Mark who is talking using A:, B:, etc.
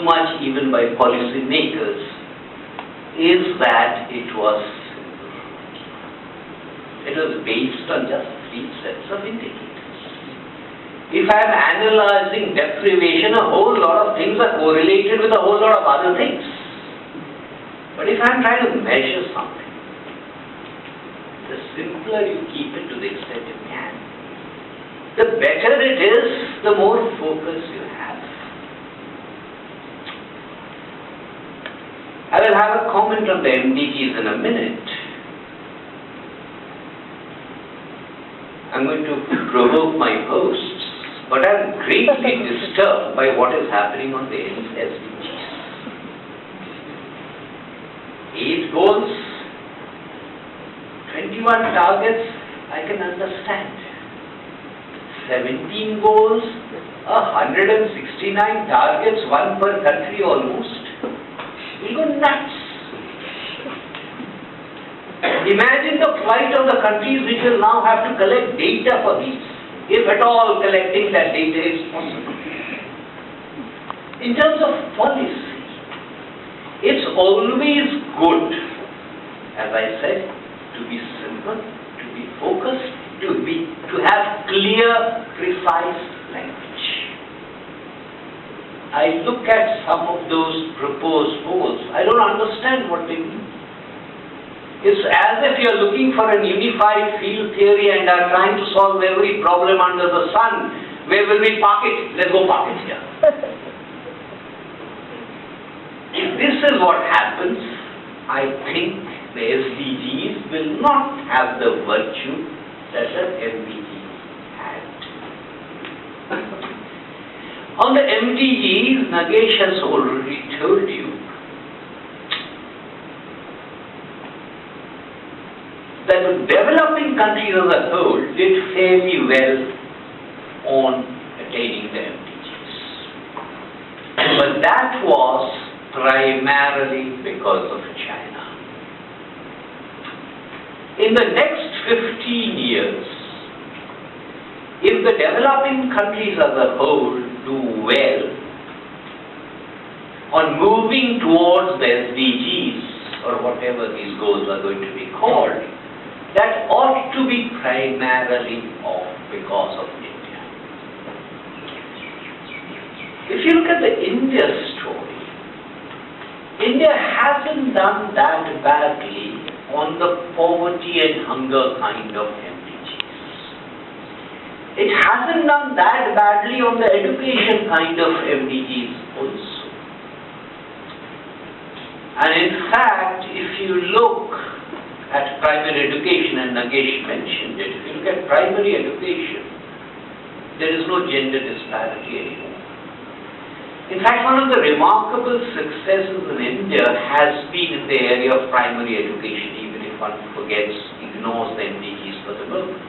A: much even by policy makers is that it was based on just 3 sets of indicators. If I am analyzing deprivation, a whole lot of things are correlated with a whole lot of other things. But if I am trying to measure something, the simpler you keep it to the extent you can, the better it is, the more focus you have. I will have a comment on the MDGs in a minute. I'm going to provoke my hosts, but I'm greatly disturbed by what is happening on the SDGs. 8 goals, 21 targets, I can understand. 17 goals, 169 targets, 1 per country almost. We go nuts. Imagine the plight of the countries which will now have to collect data for these, if at all collecting that data is possible. In terms of policy, it's always good, as I said, to be simple, to be focused, to have clear, precise language. I look at some of those proposed goals, I don't understand what they mean. It's as if you're looking for a unified field theory and are trying to solve every problem under the sun. Where will we park it? Let's go park it here. If this is what happens, I think the SDGs will not have the virtue that the MDGs had. On the MDGs, Nagesh has already told you that the developing countries as a whole did fairly well on attaining the MDGs. But that was primarily because of China. In the next 15 years, if the developing countries as a whole do well on moving towards the SDGs, or whatever these goals are going to be called, that ought to be primarily because of India. If you look at the India story, India hasn't done that badly on the poverty and hunger kind of MDGs. It hasn't done that badly on the education kind of MDGs also. And in fact, if you look at primary education, and Nagesh mentioned it, if you look at primary education, there is no gender disparity anymore. In fact, one of the remarkable successes in India has been in the area of primary education, even if one ignores the MDGs for the moment.